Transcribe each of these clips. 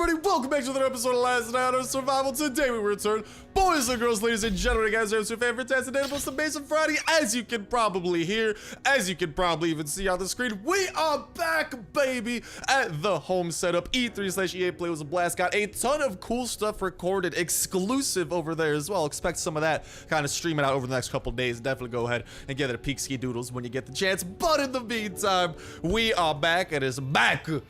everybody, welcome back to another episode of Last Night on Survival. Today we return, boys and girls, ladies and gentlemen, guys, it's your favorite fantastic day, most amazing Friday. As you can probably hear, as you can probably even see on the screen, we are back, baby, at the home setup. E3/EA Play was a blast. Got a ton of cool stuff recorded, exclusive over there as well. Expect some of that kind of streaming out over the next couple days. Definitely go ahead and give it a peek, ski doodles, when you get the chance. But in the meantime, we are back. It is back to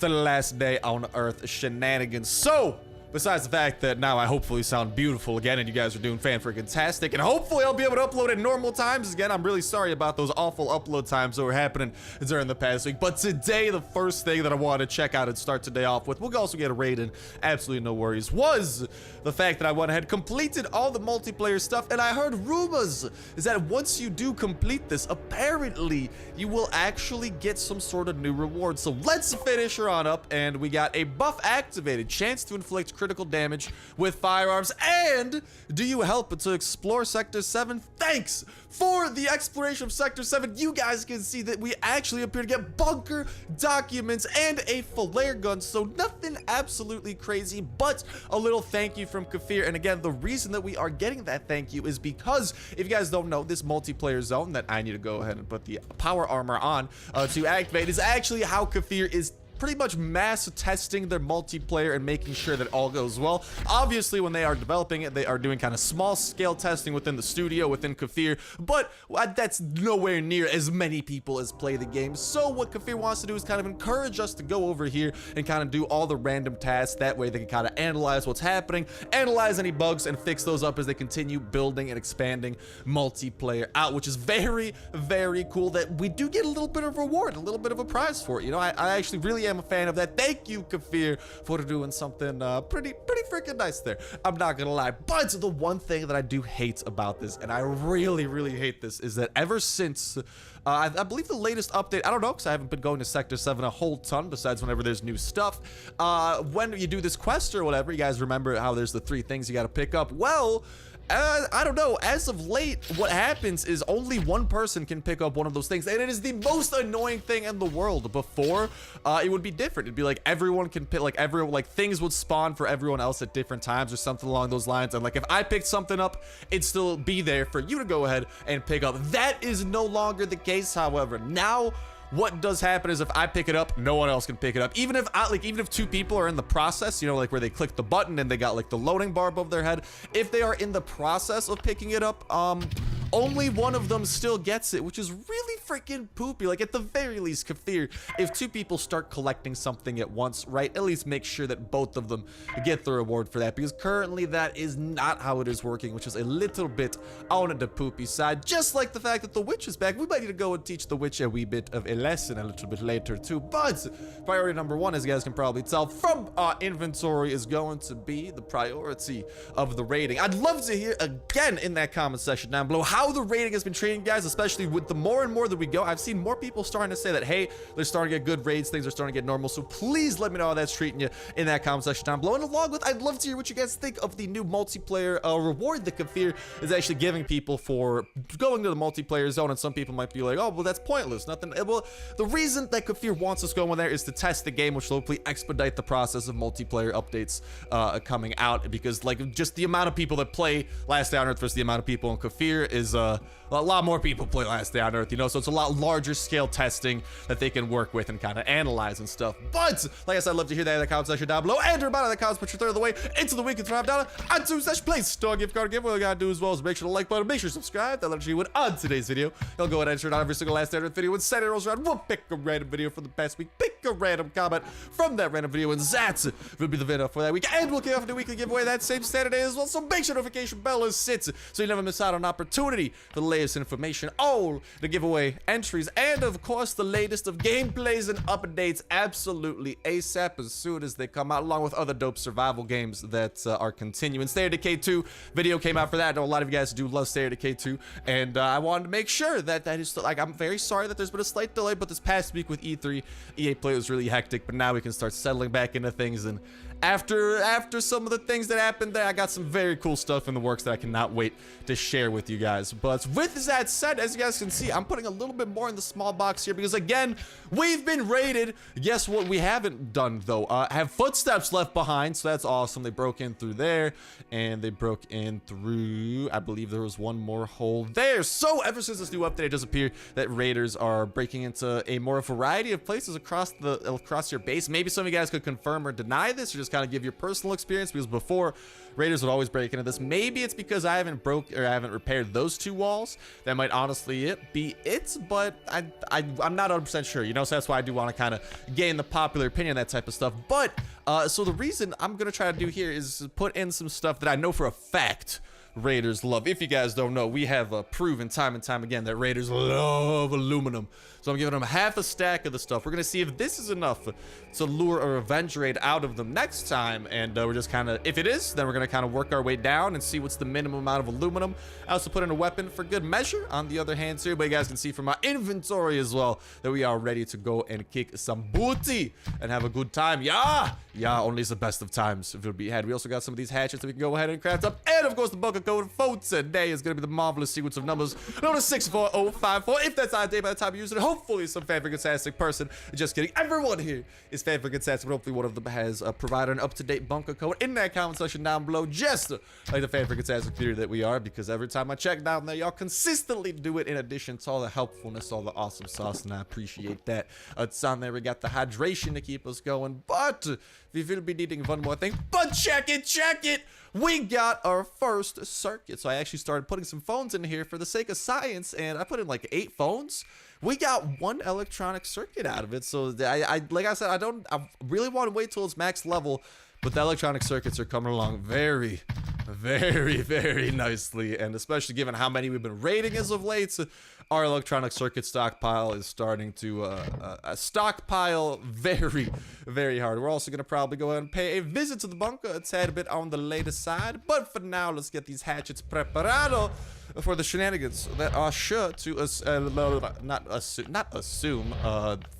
the last day on Earth shenanigans. So, besides the fact that now I hopefully sound beautiful again and you guys are doing fan-freaking-tastic, and hopefully I'll be able to upload at normal times again. I'm really sorry about those awful upload times that were happening during the past week. But today, the first thing that I wanted to check out and start today off with, we'll also get a raid in, absolutely no worries, was the fact that I went ahead, completed all the multiplayer stuff, and I heard rumors is that once you do complete this, apparently you will actually get some sort of new reward. So let's finish her on up, and we got a buff activated, chance to inflict critical damage with firearms. And do you help to explore Sector 7? Thanks for the exploration of Sector 7. You guys can see that we actually appear to get bunker documents and a flare gun, so nothing absolutely crazy, but a little thank you from Kafir. And again, the reason that we are getting that thank you is because, if you guys don't know, this multiplayer zone that I need to go ahead and put the power armor on to activate is actually how Kafir is pretty much mass testing their multiplayer and making sure that all goes well. Obviously, when they are developing it, they are doing kind of small scale testing within the studio, within Kafir, but that's nowhere near as many people as play the game. So what Kafir wants to do is kind of encourage us to go over here and kind of do all the random tasks. That way they can kind of analyze what's happening, analyze any bugs, and fix those up as they continue building and expanding multiplayer out, which is very, very cool that we do get a little bit of reward, a little bit of a prize for it. You know, I actually really am a fan of that. Thank you, Kafir, for doing something pretty freaking nice there. I'm not gonna lie. But the one thing that I do hate about this, and I really hate this, is that ever since I believe the latest update, I don't know, because I haven't been going to Sector 7 a whole ton, besides whenever there's new stuff. When you do this quest or whatever, you guys remember how there's the 3 things you got to pick up. Well, I don't know, as of late, what happens is only one person can pick up one of those things, and it is the most annoying thing in the world. Before, it would be different. It'd be like everyone can pick, like things would spawn for everyone else at different times or something along those lines, and like if I picked something up, it'd still be there for you to go ahead and pick up. That is no longer the case, however. Now, what does happen is if I pick it up, no one else can pick it up. Even if 2 people are in the process, you know, like where they click the button and they got like the loading bar above their head, if they are in the process of picking it up, only one of them still gets it, which is really freaking poopy. Like, at the very least, Kafir, if 2 people start collecting something at once, right, at least make sure that both of them get the reward for that, because currently that is not how it is working, which is a little bit on the poopy side. Just like the fact that the witch is back. We might need to go and teach the witch a wee bit of a lesson a little bit later too, but priority number 1, as you guys can probably tell from our inventory, is going to be the priority of the rating. I'd love to hear again in that comment section down below how the rating has been treating guys, especially with the more and more that we go. I've seen more people starting to say that, hey, they're starting to get good raids, things are starting to get normal, so please let me know how that's treating you in that comment section down below. And along with, I'd love to hear what you guys think of the new multiplayer reward that Kafir is actually giving people for going to the multiplayer zone. And some people might be like, oh, well, that's pointless, nothing. Well, the reason that Kafir wants us going there is to test the game, which will hopefully expedite the process of multiplayer updates coming out, because like just the amount of people that play Last Day on Earth versus the amount of people in Kafir is a lot more people play Last Day on Earth, you know, so it's a lot larger scale testing that they can work with and kind of analyze and stuff. But like I said, I'd love to hear that in the comment section down below, and remember in the comments, put your third of the way into the weekly $5 on 2/place dog gift card giveaway. All you gotta do as well is make sure to like button, make sure to subscribe. That lets you win on today's video. You'll go ahead and ensure it on every single Last Day on Earth video. When Saturday rolls around, we'll pick a random video from the past week, pick a random comment from that random video, and that will be the video for that week. And we'll kick off the weekly giveaway that same Saturday as well, so make sure notification bell is set so you never miss out on an opportunity for the latest information, all the giveaway entries, and of course the latest of gameplays and updates absolutely ASAP as soon as they come out, along with other dope survival games that are continuing. State of Decay 2 video came out for that. I know a lot of you guys do love State of Decay 2, and I wanted to make sure that is still, like, I'm very sorry that there's been a slight delay, but this past week with E3, EA Play was really hectic, but now we can start settling back into things and after some of the things that happened there, I got some very cool stuff in the works that I cannot wait to share with you guys. But with that said, as you guys can see, I'm putting a little bit more in the small box here because, again, we've been raided. Guess what we haven't done, though? Have footsteps left behind, so that's awesome. They broke in through there, and they broke in through, I believe there was one more hole there. So ever since this new update, it does appear that raiders are breaking into a more variety of places across your base. Maybe some of you guys could confirm or deny this, or just kind of give your personal experience, because before, raiders would always break into this. Maybe it's because I haven't repaired those two walls. That might honestly be it, but I'm not 100% sure, you know, so that's why I do want to kind of gain the popular opinion, that type of stuff. But so the reason I'm gonna try to do here is put in some stuff that I know for a fact raiders love. If you guys don't know, we have proven time and time again that raiders love aluminum. So I'm giving them half a stack of the stuff. We're gonna see if this is enough to lure a revenge raid out of them next time, and we're just kind of, if it is, then we're gonna kind of work our way down and see what's the minimum amount of aluminum. I also put in a weapon for good measure on the other hand too, but you guys can see from my inventory as well that we are ready to go and kick some booty and have a good time. Yeah, only the best of times will be had. We also got some of these hatchets that we can go ahead and craft up, and of course the bunker code for today is gonna be the marvelous sequence of numbers known as 64054. If that's our day by the time you use it, hopefully some fan-fantastic person. Just kidding, everyone here is fan-fantastic, but hopefully one of them has provided an up-to-date bunker code in that comment section down below, just like the fan-fantastic theory that we are, because every time I check down there, y'all consistently do it, in addition to all the helpfulness, all the awesome sauce, and I appreciate that. It's on there. We got the hydration to keep us going, but we will be needing one more thing. But check it, we got our first circuit. So I actually started putting some phones in here for the sake of science, and I put in like 8 phones. We got 1 electronic circuit out of it. So like I said, I really want to wait till it's max level, but the electronic circuits are coming along very, very nicely, and especially given how many we've been raiding as of late, our electronic circuit stockpile is starting to stockpile very hard. We're also gonna probably go ahead and pay a visit to the bunker. It's had a bit on the later side, but for now, let's get these hatchets preparado for the shenanigans that are sure to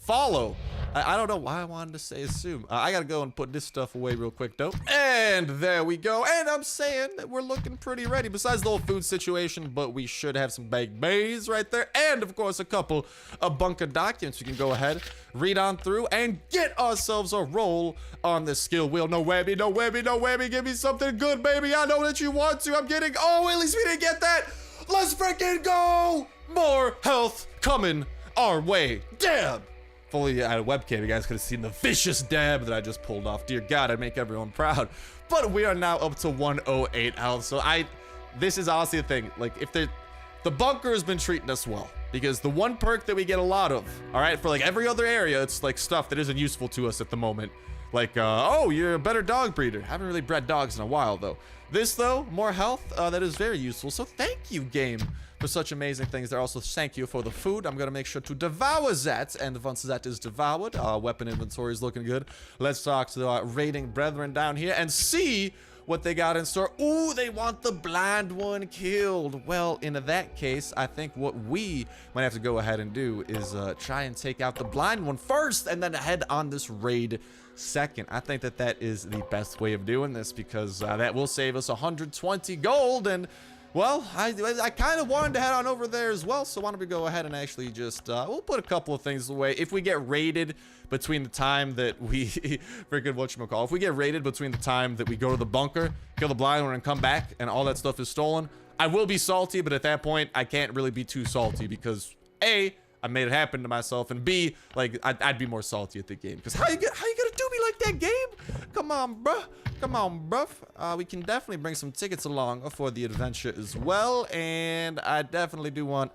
follow. I don't know why I wanted to say assume. I gotta go and put this stuff away real quick though. And there we go. And I'm saying that we're looking pretty ready, besides the whole food situation, but we should have some baked bays right there. And of course, a couple of bunker documents we can go ahead, read on through, and get ourselves a roll on this skill wheel. No whammy, no whammy, no whammy. Give me something good, baby. I know that you want to. I'm getting, oh, at least we didn't get that. Let's freaking go! More health coming our way. Dab! If only I had a webcam, you guys could have seen the vicious dab that I just pulled off. Dear God, I'd make everyone proud. But we are now up to 108 health. So this is honestly the thing. Like, if the bunker has been treating us well, because the one perk that we get a lot of, all right, for like every other area, it's like stuff that isn't useful to us at the moment. Like, oh, you're a better dog breeder. Haven't really bred dogs in a while, though. This, though, more health, that is very useful. So thank you, game, for such amazing things. There also thank you for the food. I'm going to make sure to devour that. And once that is devoured, weapon inventory is looking good. Let's talk to our raiding brethren down here and see what they got in store. Ooh, they want the blind one killed. Well, in that case, I think what we might have to go ahead and do is try and take out the blind one first and then head on this raid second. I think that is the best way of doing this, because that will save us 120 gold. And well, I kind of wanted to head on over there as well, so why don't we go ahead and actually just we'll put a couple of things away. If we get raided between the time that we freaking whatchamacall, if we get raided between the time that we go to the bunker, kill the blind one, and come back and all that stuff is stolen, I will be salty. But at that point, I can't really be too salty, because A, I made it happen to myself, and B, like, I'd be more salty at the game. Because how you gonna do me like that, game? Come on, bruh. Come on, bruh. We can definitely bring some tickets along for the adventure as well. And I definitely do want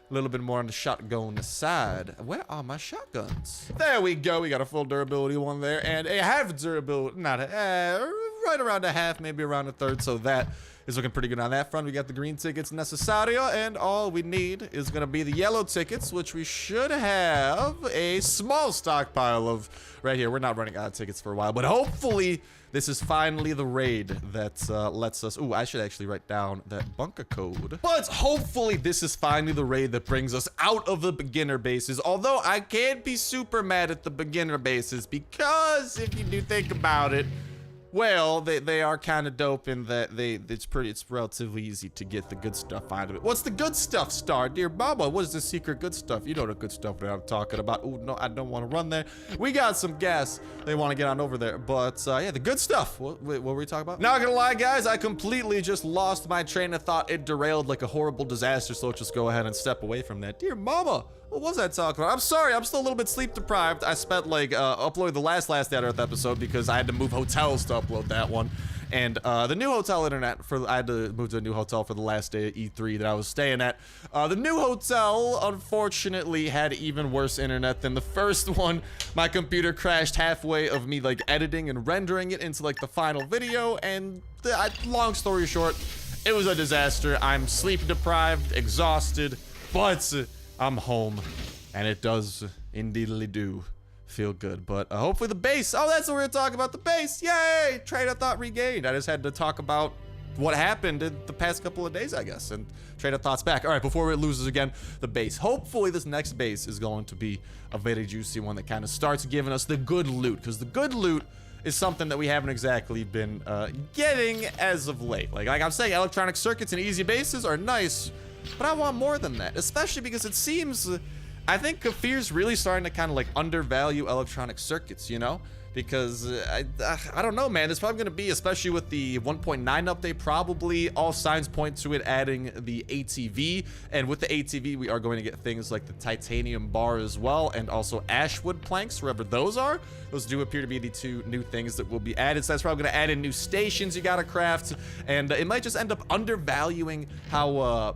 a little bit more on the shotgun side. Where are my shotguns? There we go. We got a full durability one there, and a half durability, not a, right around a half, maybe around a third. So that is looking pretty good on that front. We got the green tickets necesario, and all we need is going to be the yellow tickets, which we should have a small stockpile of right here. We're not running out of tickets for a while, but hopefully this is finally the raid that lets us... Ooh, I should actually write down that bunker code. But hopefully this is finally the raid that brings us out of the beginner bases. Although I can't be super mad at the beginner bases, because if you do think about it, Well, they are kind of dope in that it's relatively easy to get the good stuff out of it. What's the good stuff, Star? Dear Mama, what is the secret good stuff? You know the good stuff that I'm talking about. Oh, no, I don't want to run there. We got some gas. They want to get on over there. But, yeah, the good stuff. What were we talking about? Not gonna lie, guys, I completely just lost my train of thought. It derailed like a horrible disaster, so let's just go ahead and step away from that. Dear Mama, what was I talking about? I'm sorry, I'm still a little bit sleep deprived. I spent like uploading the last Dead Earth episode because I had to move hotels to upload that one. And the new hotel internet I had to move to a new hotel for the last day of E3 that I was staying at. The new hotel, unfortunately, had even worse internet than the first one. My computer crashed halfway of me like editing and rendering it into like the final video. And long story short, it was a disaster. I'm sleep deprived, exhausted, but I'm home, and it does indeedly do feel good. But hopefully the base. Oh, that's what we're talking about, the base. Yay! Train of thought regained. I just had to talk about what happened in the past couple of days, I guess, and train of thoughts back. All right, before it loses again, the base. Hopefully this next base is going to be a very juicy one that kind of starts giving us the good loot, because the good loot is something that we haven't exactly been getting as of late. Like I'm saying, electronic circuits and easy bases are nice, but I want more than that, especially because it seems, I think Kafir's really starting to kind of like undervalue electronic circuits, you know? Because I don't know, man. It's probably going to be, especially with the 1.9 update, probably all signs point to it adding the ATV. And with the ATV, we are going to get things like the titanium bar as well, and also ashwood planks, wherever those are. Those do appear to be the two new things that will be added. So that's probably going to add in new stations you got to craft. And it might just end up undervaluing how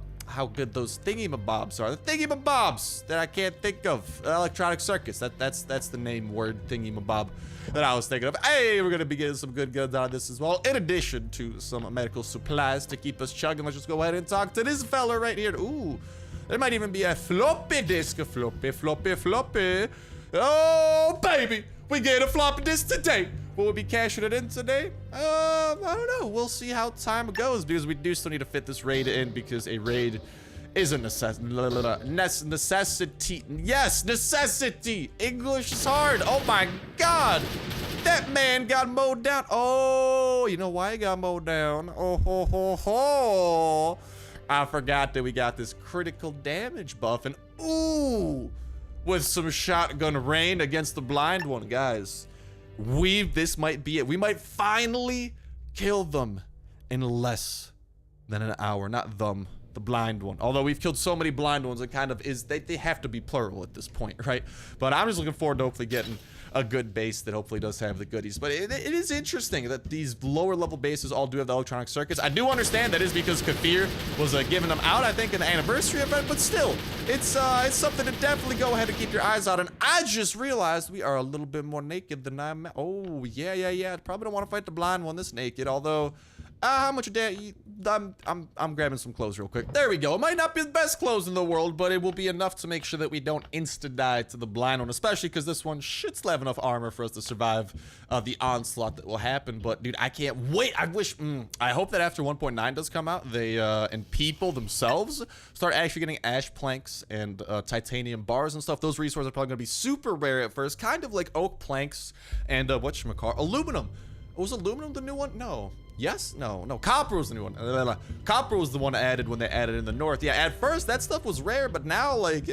good those thingy-mabobs are. The thingy-mabobs that I can't think of. Electronic circuits. That's the name word, thingy-mabob, that I was thinking of. Hey, we're gonna be getting some good guns out of this as well, in addition to some medical supplies to keep us chugging. Let's just go ahead and talk to this fella right here. Ooh, there might even be a floppy disk. A floppy. Oh, baby, we get a floppy disk today. Will we be cashing it in today? I don't know. We'll see how time goes, because we do still need to fit this raid in, because a raid is a necessity. Yes, necessity. English is hard. Oh my God. That man got mowed down. Oh, you know why he got mowed down? Oh, ho, ho, ho. I forgot that we got this critical damage buff, and ooh, with some shotgun rain against the blind one, guys. This might be it. We might finally kill them in less than an hour. Not them, the blind one. Although we've killed so many blind ones, it kind of is, they have to be plural at this point, right? But I'm just looking forward to hopefully getting a good base that hopefully does have the goodies. But it is interesting that these lower level bases all do have the electronic circuits. I do understand that is because Kafir was giving them out, I think, in the anniversary event, but still, it's something to definitely go ahead and keep your eyes on. And I just realized we are a little bit more naked than I'm. Oh, yeah. Probably don't want to fight the blind one this naked, although how much a day? I'm grabbing some clothes real quick. There we go. It might not be the best clothes in the world, but it will be enough to make sure that we don't insta-die to the blind one, especially because this one should still have enough armor for us to survive the onslaught that will happen. But dude, I can't wait. I hope that after 1.9 does come out, they and people themselves start actually getting ash planks and titanium bars and stuff. Those resources are probably going to be super rare at first, kind of like oak planks and whatchamacallit, aluminum. Was aluminum the new one? No. Yes? No. Copper was the new one. Copper was the one added when they added in the north. Yeah, at first that stuff was rare, but now, like,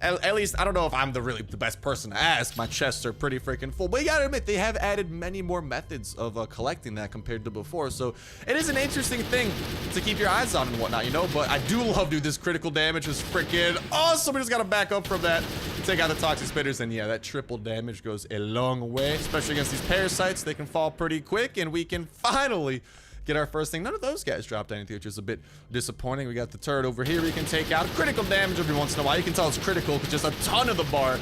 at least I don't know if I'm really the best person to ask. My chests are pretty freaking full. But you gotta admit, they have added many more methods of collecting that compared to before. So it is an interesting thing to keep your eyes on and whatnot, you know. But I do love, dude, this critical damage is freaking awesome. We just gotta back up from that, take out the toxic spitters, and yeah, that triple damage goes a long way, especially against these parasites. They can fall pretty quick, and we can finally get our first thing. None of those guys dropped anything, which is a bit disappointing. We got the turret over here we can take out. Critical damage every once in a while. You can tell it's critical because just a ton of the bar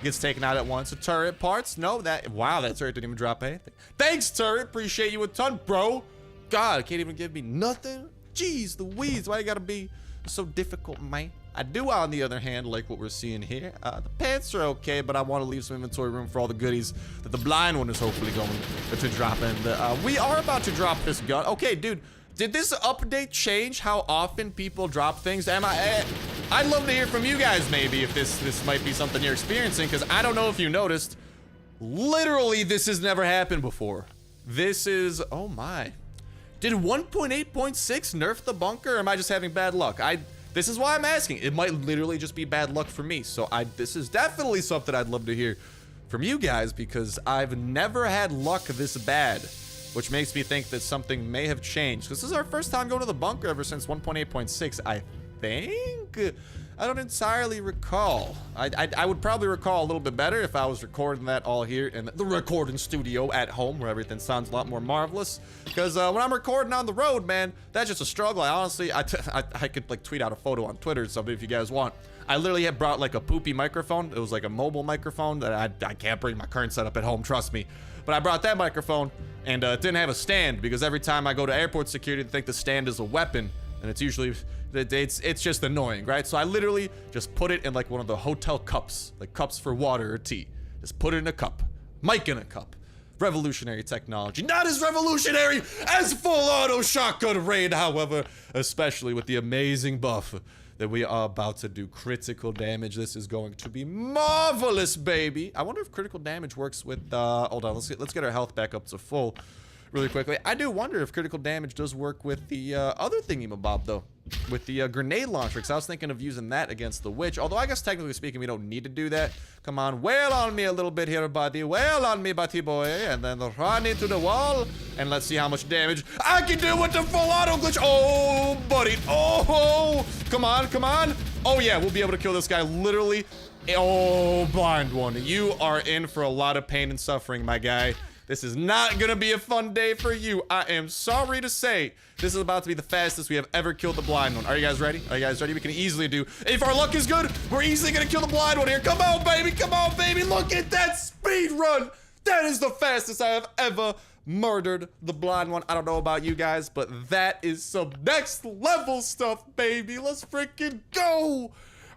gets taken out at once. The turret parts, no, wow, that turret didn't even drop anything. Thanks, turret, appreciate you a ton, bro. God, can't even give me nothing. Jeez Louise, why you gotta be so difficult, man? I do, on the other hand, like what we're seeing here. The pants are okay, but I want to leave some inventory room for all the goodies that the blind one is hopefully going to drop in. We are about to drop this gun. Okay, dude, did this update change how often people drop things? I'd love to hear from you guys, maybe, if this might be something you're experiencing, because I don't know if you noticed, literally this has never happened before. This is, oh my. Did 1.8.6 nerf the bunker, or am I just having bad luck? This is why I'm asking. It might literally just be bad luck for me. So this is definitely something I'd love to hear from you guys, because I've never had luck this bad, which makes me think that something may have changed. This is our first time going to the bunker ever since 1.8.6, I think. I don't entirely recall. I would probably recall a little bit better if I was recording that all here in the recording studio at home, where everything sounds a lot more marvelous. Because when I'm recording on the road, man, that's just a struggle. I honestly, I could like tweet out a photo on Twitter or something if you guys want. I literally had brought like a poopy microphone. It was like a mobile microphone that I can't bring my current setup at home, trust me. But I brought that microphone, and it didn't have a stand, because every time I go to airport security, they think the stand is a weapon, and it's usually, it's just annoying, right? So I literally just put it in like one of the hotel cups, like cups for water or tea. Just put it in a cup, mic in a cup. Revolutionary technology. Not as revolutionary as full auto shotgun raid, however, especially with the amazing buff that we are about to do. Critical damage. This is going to be marvelous, baby. I wonder if critical damage works with, hold on, let's get our health back up to full really quickly. I do wonder if critical damage does work with the other thingy-mabob, though. With the grenade launcher, because I was thinking of using that against the witch. Although I guess technically speaking, we don't need to do that. Come on, wail on me a little bit here, buddy. Wail on me, buddy boy. And then run into the wall. And let's see how much damage I can do with the full auto glitch. Oh, buddy. Oh, come on, come on. Oh, yeah, we'll be able to kill this guy literally. Oh, blind one. You are in for a lot of pain and suffering, my guy. This is not gonna be a fun day for you. I am sorry to say. This is about to be the fastest we have ever killed the blind one. Are you guys ready? Are you guys ready? We can easily do. If our luck is good, we're easily gonna kill the blind one here. Come on, baby. Come on, baby. Look at that speed run. That is the fastest I have ever murdered the blind one. I don't know about you guys, but that is some next level stuff, baby. Let's freaking go.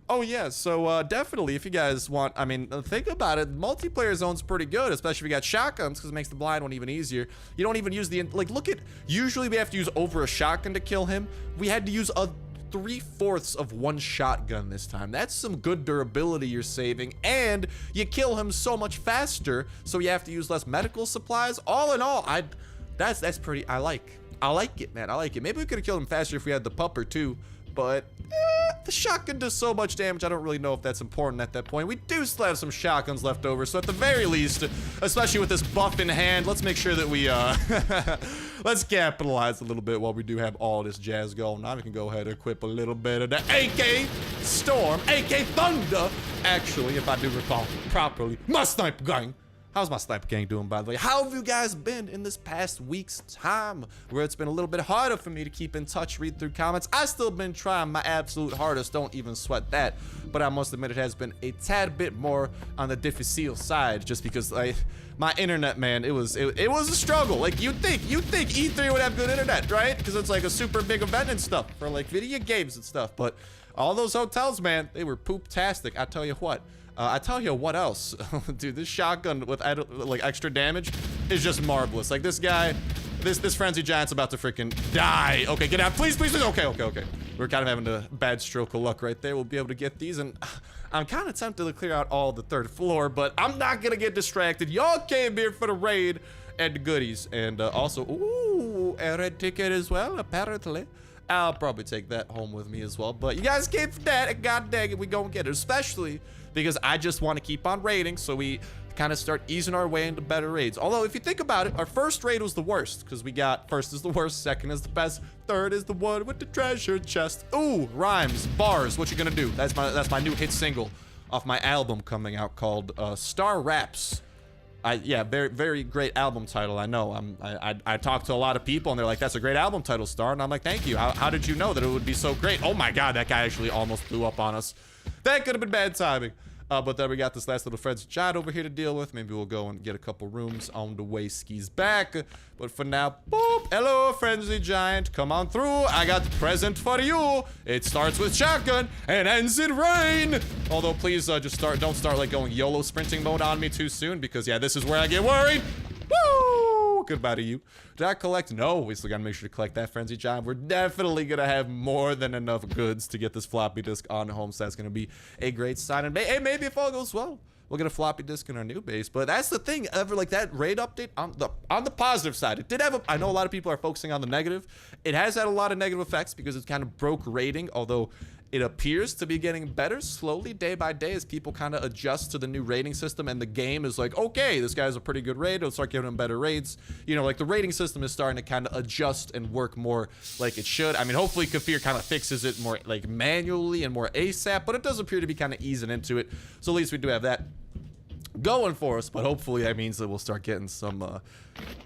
Oh yeah, so definitely if you guys want, I mean, think about it, multiplayer zone's pretty good, especially if you got shotguns, because it makes the blind one even easier. You don't even use the, like, look at, usually we have to use over a shotgun to kill him. We had to use a 3/4 of one shotgun this time. That's some good durability you're saving, and you kill him so much faster, so you have to use less medical supplies. All in all, that's pretty, I like it, man, I like it. Maybe we could have killed him faster if we had the pupper too, but the shotgun does so much damage, I don't really know if that's important at that point. We do still have some shotguns left over, so at the very least, especially with this buff in hand, let's make sure that we, let's capitalize a little bit while we do have all this jazz going. Now we can go ahead and equip a little bit of the AK Storm, AK Thunder, actually, if I do recall properly. My sniper gang. How's my sniper gang doing, by the way? How have you guys been in this past week's time where it's been a little bit harder for me to keep in touch, read through comments? I've still been trying my absolute hardest, don't even sweat that. But I must admit it has been a tad bit more on the difficile side, just because my internet, man, it was a struggle. Like you'd think E3 would have good internet, right? Because it's like a super big event and stuff for like video games and stuff. But all those hotels, man, they were poop-tastic. I tell you what. I tell you what else, dude, this shotgun with like extra damage is just marvelous. Like this guy, this frenzy giant's about to freaking die. Okay, get out, please, please, please. Okay. We're kind of having a bad stroke of luck right there. We'll be able to get these, and I'm kind of tempted to clear out all the 3rd floor, but I'm not gonna get distracted. Y'all came here for the raid and the goodies, and also, ooh, a red ticket as well, apparently. I'll probably take that home with me as well, but you guys came for that, and god dang it, we gonna get it, especially because I just want to keep on raiding, so we kind of start easing our way into better raids. Although, if you think about it, our first raid was the worst, because we got first is the worst, second is the best, third is the one with the treasure chest. Ooh, rhymes, bars, what you gonna do? That's my new hit single off my album coming out called Star Raps. Yeah, very, very great album title, I know. I talked to a lot of people, and they're like, that's a great album title, Star, and I'm like, thank you. How did you know that it would be so great? Oh my god, that guy actually almost blew up on us. That could have been bad timing. But then we got this last little frenzy giant over here to deal with. Maybe we'll go and get a couple rooms on the way skis back. But for now, boop. Hello, frenzy giant. Come on through. I got the present for you. It starts with shotgun and ends in rain. Although, please just don't start like going YOLO sprinting mode on me too soon, because yeah, this is where I get worried. Woo! Goodbye to you. Did I collect? No, we still gotta make sure to collect that frenzy giant. We're definitely gonna have more than enough goods to get this floppy disk on home, so that's gonna be a great sign. And hey, maybe if all goes well, we'll get a floppy disk in our new base. But that's the thing, like that raid update on the positive side, it did have I know a lot of people are focusing on the negative. It has had a lot of negative effects because it kind of broke raiding, although it appears to be getting better slowly day by day as people kind of adjust to the new rating system, and the game is like, okay, this guy's a pretty good raid, let's start giving him better raids. You know, like the rating system is starting to kind of adjust and work more like it should. I mean, hopefully Kafir kind of fixes it more like manually and more ASAP, but it does appear to be kind of easing into it. So at least we do have that going for us, but hopefully that means that we'll start getting some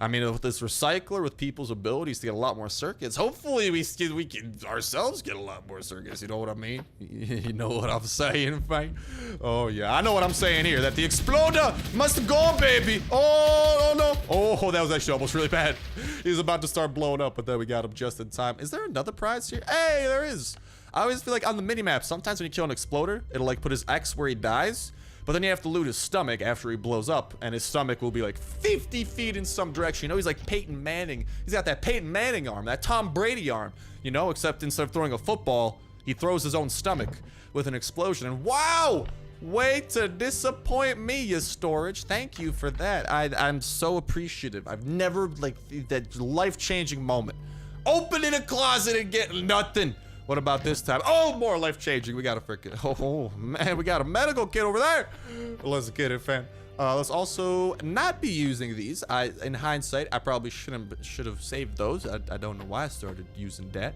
I mean, with this recycler, with people's abilities to get a lot more circuits, hopefully we can ourselves get a lot more circuits. You know what I mean? You know what I'm saying, fine? Oh yeah, I know what I'm saying here, that the exploder must go, baby. Oh no. Oh, that was actually almost really bad. He's about to start blowing up, but then we got him just in time. Is there another prize here? Hey, there is. I always feel like on the mini-map, sometimes when you kill an exploder, it'll like put his X where he dies. But then you have to loot his stomach after he blows up, and his stomach will be like 50 feet in some direction. You know, he's like Peyton Manning. He's got that Peyton Manning arm, that Tom Brady arm, you know, except instead of throwing a football, he throws his own stomach with an explosion. And wow, way to disappoint me, you storage. Thank you for that. I'm so appreciative. I've never, like, that life-changing moment. Opening a closet and getting nothing. What about this time? Oh, more life-changing. We got a freaking, oh man, we got a medical kit over there. Let's get it, fam. Let's also not be using these. In hindsight, I probably should have saved those. I don't know why I started using that.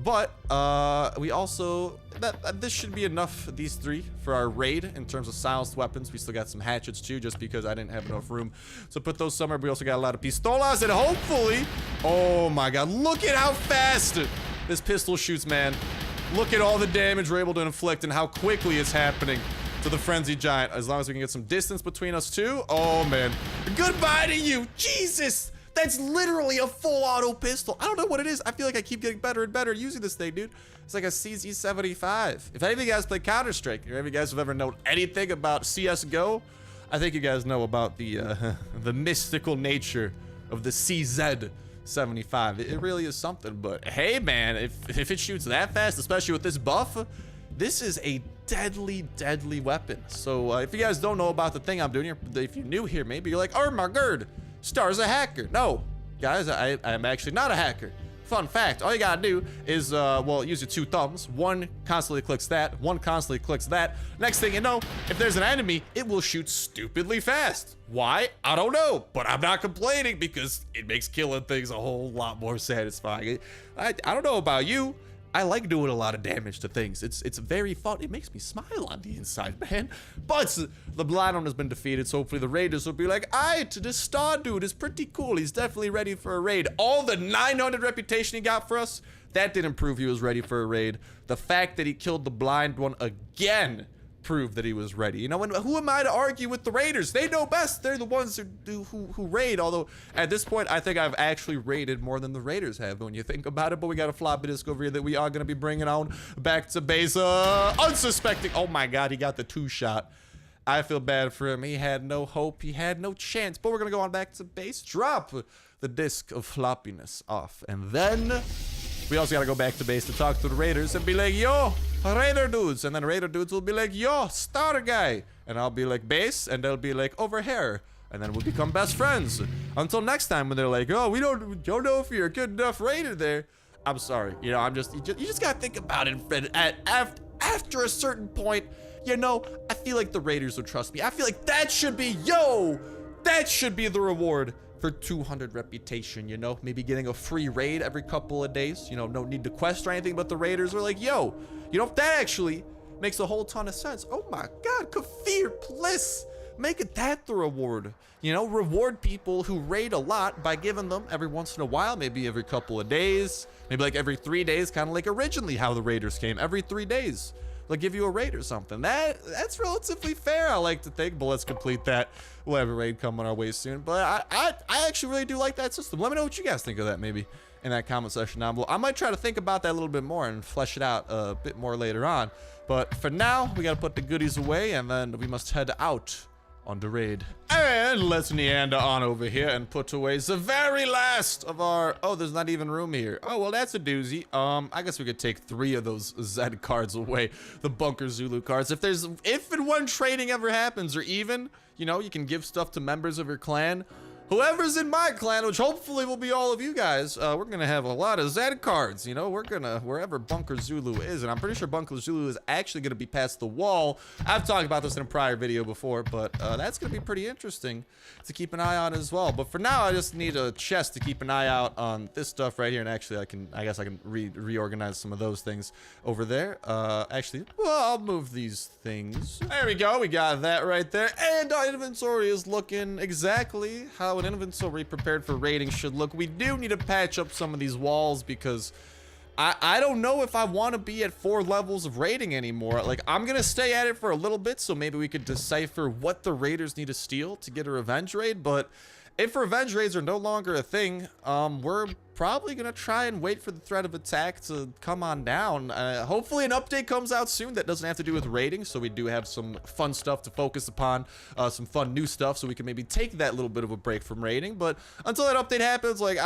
But we also, this should be enough, these three, for our raid in terms of silenced weapons. We still got some hatchets too, just because I didn't have enough room to put those somewhere. We also got a lot of pistolas, and hopefully, oh my god, look at how fast this pistol shoots, man. Look at all the damage we're able to inflict and how quickly it's happening to the frenzied giant. As long as we can get some distance between us two. Oh man, goodbye to you. Jesus, that's literally a full auto pistol. I don't know what it is. I feel like I keep getting better and better using this thing, dude. It's like a CZ75. If any of you guys play Counter-Strike, or any of you guys have ever known anything about CSGO, I think you guys know about the the mystical nature of the CZ75. It really is something. But hey man, if it shoots that fast, especially with this buff, this is a deadly weapon. So if you guys don't know about the thing I'm doing here, if you're new here, maybe you're like, oh my god, Star's a hacker. No guys, I'm actually not a hacker. Fun fact, all you gotta do is well, use your two thumbs. One constantly clicks that, one constantly clicks that. Next thing you know, if there's an enemy, it will shoot stupidly fast. Why? I don't know, but I'm not complaining because it makes killing things a whole lot more satisfying. I don't know about you, I like doing a lot of damage to things. It's very fun. It makes me smile on the inside, man. But the blind one has been defeated, so hopefully the raiders will be like, aight, this Star dude is pretty cool. He's definitely ready for a raid. All the 900 reputation he got for us, that didn't prove he was ready for a raid. The fact that he killed the blind one again proved that he was ready. You know, and who am I to argue with the raiders? They know best. They're the ones who raid. Although at this point, I think I've actually raided more than the raiders have when you think about it. But we got a floppy disk over here that we are going to be bringing on back to base. Unsuspecting. Oh my god, he got the 2-shot. I feel bad for him. He had no hope. He had no chance. But we're going to go on back to base. Drop the disc of floppiness off. And then we also got to go back to base to talk to the raiders and be like, yo, raider dudes. And then raider dudes will be like, yo, Star guy. And I'll be like, base. And they'll be like, over here. And then we'll become best friends. Until next time when they're like, oh, we don't know if you're a good enough raider there. I'm sorry. You know, you just got to think about it, Fred. After a certain point, you know, I feel like the raiders would trust me. I feel like that should be, that should be the reward for 200 reputation, you know, maybe getting a free raid every couple of days, you know, no need to quest or anything, but the raiders are like, yo, you know, that actually makes a whole ton of sense. Oh my god, Kafir, please make it that the reward, you know, reward people who raid a lot by giving them every once in a while, maybe every couple of days, maybe like every 3 days, kind of like originally how the raiders came, every 3 days. They'll give you a raid or something. That's relatively fair, I like to think, but let's complete that. We'll have a raid coming our way soon. But I actually really do like that system. Let me know what you guys think of that, maybe, in that comment section down below. I might try to think about that a little bit more and flesh it out a bit more later on. But for now, we gotta put the goodies away, and then we must head out on the raid. And let's meander on over here and put away the very last of our... Oh, there's not even room here. Oh, well, that's a doozy. I guess we could take 3 of those Z cards away. The Bunker Zulu cards. If and when trading ever happens, or even, you know, you can give stuff to members of your clan. Whoever's in my clan, which hopefully will be all of you guys, we're gonna have a lot of Z cards. You know, wherever Bunker Zulu is, and I'm pretty sure Bunker Zulu is actually gonna be past the wall. I've talked about this in a prior video before, but that's gonna be pretty interesting to keep an eye on as well. But for now, I just need a chest to keep an eye out on this stuff right here, and actually, I guess I can reorganize some of those things over there. Actually, well, I'll move these things. There we go. We got that right there, and our inventory is looking exactly how an inventory prepared for raiding should look. We do need to patch up some of these walls because I don't know if I want to be at 4 levels of raiding anymore. Like, I'm gonna stay at it for a little bit, so maybe we could decipher what the raiders need to steal to get a revenge raid. But if revenge raids are no longer a thing, we're probably gonna try and wait for the threat of attack to come on down. Hopefully an update comes out soon that doesn't have to do with raiding, so we do have some fun stuff to focus upon, some fun new stuff, so we can maybe take that little bit of a break from raiding. But until that update happens, like,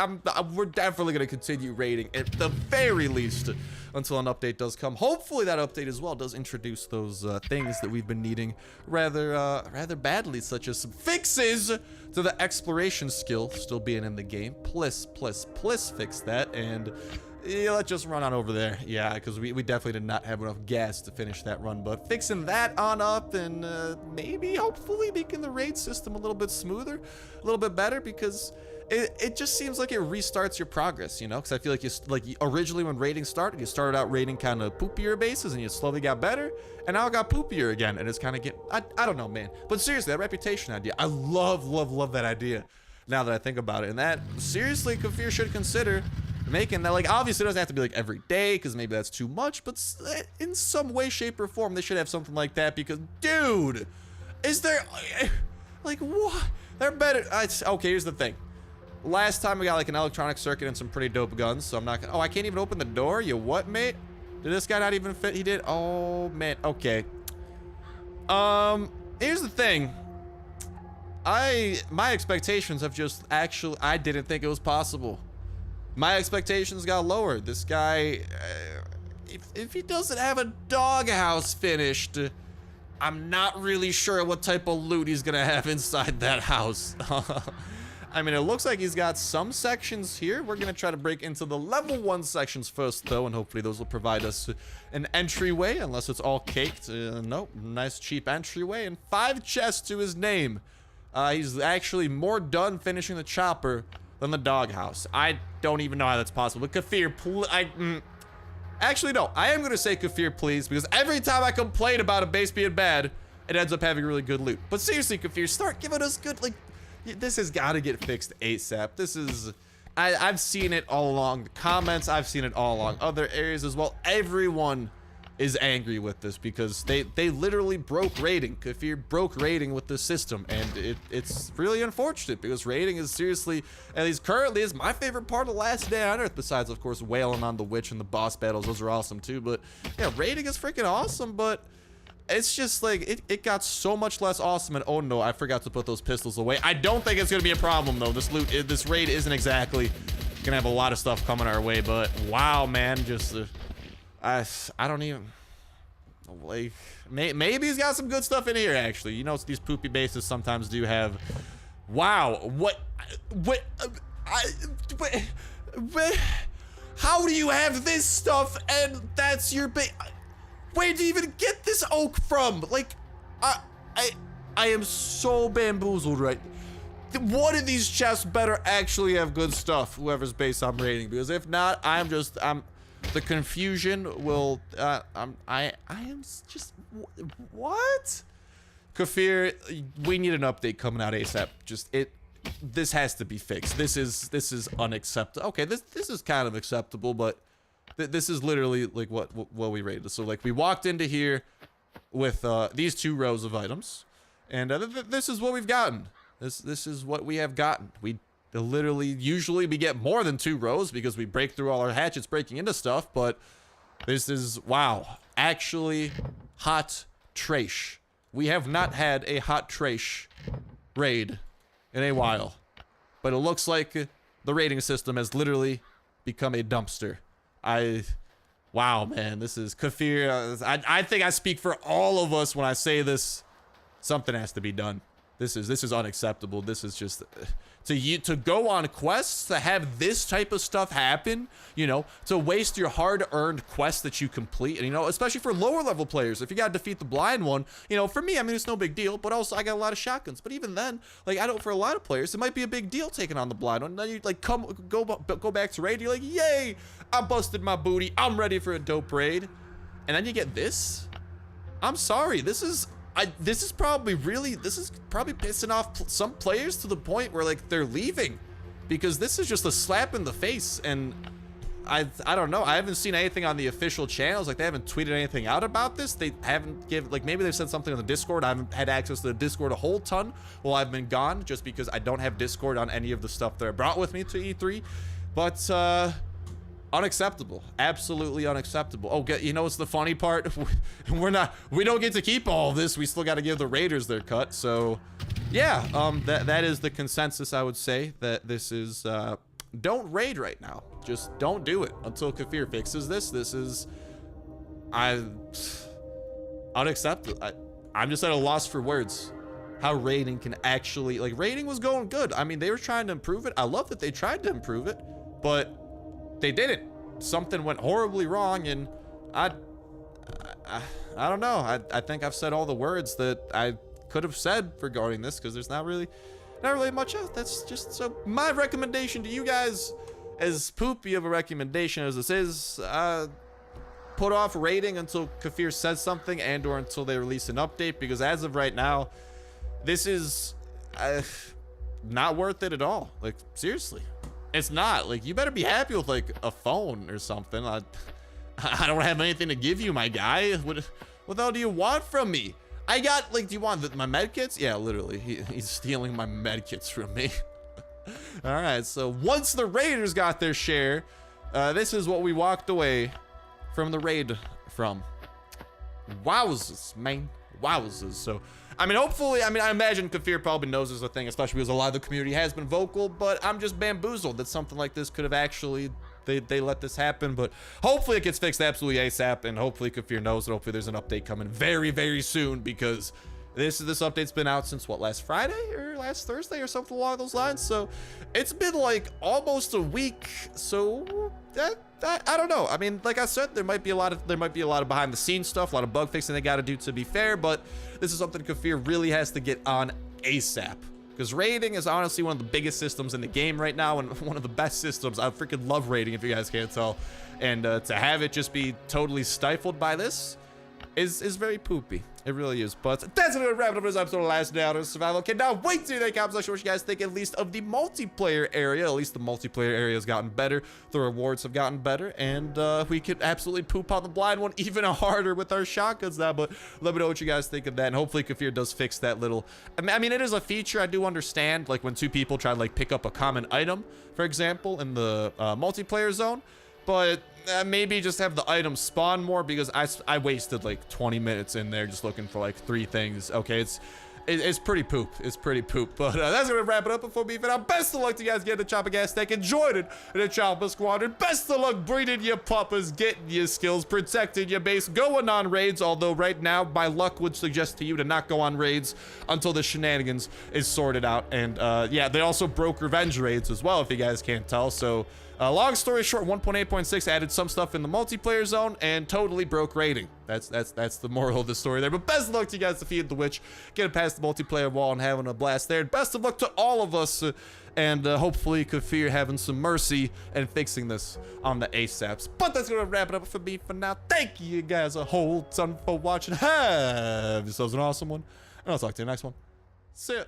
we're definitely gonna continue raiding at the very least until an update does come. Hopefully that update as well does introduce those things that we've been needing rather badly, such as some fixes to the exploration skill still being in the game. Please fix that, and yeah, let's just run on over there. Yeah, because we definitely did not have enough gas to finish that run, but fixing that on up, and maybe hopefully making the raid system a little bit smoother, a little bit better, because it just seems like it restarts your progress, you know? Because I feel like originally when raiding started, you started out raiding kind of poopier bases, and you slowly got better, and now it got poopier again, and it's kind of I don't know, man. But seriously, that reputation idea, I love that idea. Now that I think about it, and that seriously, Kafir should consider making that. Like, obviously it doesn't have to be like every day, because maybe that's too much, but in some way, shape, or form, they should have something like that. Because, dude, is there like what? They're better. Okay, here's the thing. Last time we got like an electronic circuit and some pretty dope guns, so I'm not gonna... Oh, I can't even open the door? You what, mate? Did this guy not even fit? He did? Oh, man. Okay. Here's the thing. My expectations have just actually... I didn't think it was possible. My expectations got lowered. This guy... if he doesn't have a doghouse finished, I'm not really sure what type of loot he's gonna have inside that house. I mean, it looks like he's got some sections here. We're gonna try to break into the level 1 sections first, though, and hopefully those will provide us an entryway, unless it's all caked. Nope, nice cheap entryway, and 5 chests to his name. He's actually more done finishing the chopper than the doghouse. I don't even know how that's possible, but Kafir, actually, no, I am gonna say Kafir, please, because every time I complain about a base being bad, it ends up having really good loot. But seriously, Kafir, start giving us good, like... This has got to get fixed ASAP. This is... I've seen it all along the comments. I've seen it all along other areas as well. Everyone is angry with this because they literally broke raiding. Kafir broke raiding with the system, and it's really unfortunate because raiding is seriously, at least currently, is my favorite part of Last Day on Earth, besides, of course, wailing on the witch and the boss battles. Those are awesome, too. But, yeah, raiding is freaking awesome, but... It's just like, it got so much less awesome, and oh no, I forgot to put those pistols away. I don't think it's gonna be a problem though. This raid isn't exactly gonna have a lot of stuff coming our way, but wow, man, just, I don't even, like, maybe he's got some good stuff in here, actually. You know, these poopy bases sometimes do have, wow, how do you have this stuff and that's your base? Where do you even get this oak from? Like, I am so bamboozled right. One of these chests better actually have good stuff, whoever's base I'm raiding, because if not, the confusion will, I am just, what? Kafir, we need an update coming out ASAP. This has to be fixed. This is unacceptable. Okay, this is kind of acceptable, but this is literally like what we rated. So like we walked into here with these 2 rows of items, and this is what we've gotten. This is what we have gotten. We literally usually we get more than 2 rows because we break through all our hatchets breaking into stuff, but this is, wow, actually hot trash. We have not had a hot trash raid in a while. But it looks like the rating system has literally become a dumpster. Wow, man, this is Kafir. I think I speak for all of us when I say this. Something has to be done. This is unacceptable. This is just to go on quests, to have this type of stuff happen, you know, to waste your hard-earned quests that you complete, and, you know, especially for lower level players, if you gotta defeat the blind one, you know, for me, I mean, it's no big deal, but also I got a lot of shotguns. But even then, like, I don't, for a lot of players, it might be a big deal taking on the blind one. And then you like go back to raid, you're like, yay, I busted my booty, I'm ready for a dope raid, and then you get this. I'm sorry, this is probably pissing off some players to the point where, like, they're leaving, because this is just a slap in the face. And I don't know, I haven't seen anything on the official channels. Like, they haven't tweeted anything out about this. They haven't given, like, maybe they've said something on the Discord. I haven't had access to the Discord a whole ton while I've been gone, just because I don't have Discord on any of the stuff that I brought with me to E3. But unacceptable, absolutely unacceptable. Oh, you know what's the funny part? We don't get to keep all of this. We still got to give the raiders their cut. So yeah, that is the consensus, I would say, that this is don't raid right now. Just don't do it until Kafir fixes this. This is unacceptable. I'm just at a loss for words how raiding can actually, like, raiding was going good. I mean, they were trying to improve it. I love that they tried to improve it, but they didn't. Something went horribly wrong, and I don't know. I think I've said all the words that I could have said regarding this, because there's not really much else. That's just, so my recommendation to you guys, as poopy of a recommendation as this is, put off raiding until Kafir says something and or until they release an update, because as of right now, this is not worth it at all. Like, seriously. It's not. Like, you better be happy with, like, a phone or something. I don't have anything to give you, my guy. What the hell do you want from me? I got, like, do you want my medkits? Yeah, literally. He's stealing my medkits from me. All right, so once the raiders got their share, this is what we walked away from the raid from. Wowzers, man. Wowzers. So, I mean, hopefully, I imagine Kafir probably knows this is a thing, especially because a lot of the community has been vocal, but I'm just bamboozled that something like this could have actually, they let this happen. But hopefully it gets fixed absolutely ASAP, and hopefully Kafir knows, and hopefully there's an update coming very, very soon, because this update's been out since, what, last Friday or last Thursday or something along those lines. So it's been like almost a week. So I don't know. I mean, like I said, there might be a lot of behind the scenes stuff, a lot of bug fixing they got to do, to be fair, but this is something Kafir really has to get on ASAP, because raiding is honestly one of the biggest systems in the game right now, and one of the best systems. I freaking love raiding, if you guys can't tell, and to have it just be totally stifled by this is very poopy. It really is. But that's gonna wrap it up for this episode of Last Day Out of Survival. Cannot wait to see the comments section what you guys think, at least of the multiplayer area. At least the multiplayer area has gotten better. The rewards have gotten better, and we could absolutely poop on the blind one even harder with our shotguns now. But let me know what you guys think of that, and hopefully Kafir does fix that little. I mean, it is a feature I do understand, like when two people try to, like, pick up a common item, for example, in the multiplayer zone. But maybe just have the items spawn more, because I wasted like 20 minutes in there just looking for like 3 things. Okay, it's pretty poop. It's pretty poop. But that's gonna wrap it up before me. And best of luck to you guys getting the chopper gas stack, enjoyed it in the chopper squadron. Best of luck breeding your puppers, getting your skills, protecting your base, going on raids. Although right now my luck would suggest to you to not go on raids until the shenanigans is sorted out. And yeah, they also broke revenge raids as well, if you guys can't tell. So long story short, 1.8.6 added some stuff in the multiplayer zone and totally broke raiding. That's the moral of the story there. But best of luck to you guys defeating the witch, getting past the multiplayer wall and having a blast there. And best of luck to all of us, and hopefully Kafir having some mercy and fixing this on the ASAPs. But that's gonna wrap it up for me for now. Thank you guys a whole ton for watching. Have yourselves an awesome one, and I'll talk to you next one. See ya.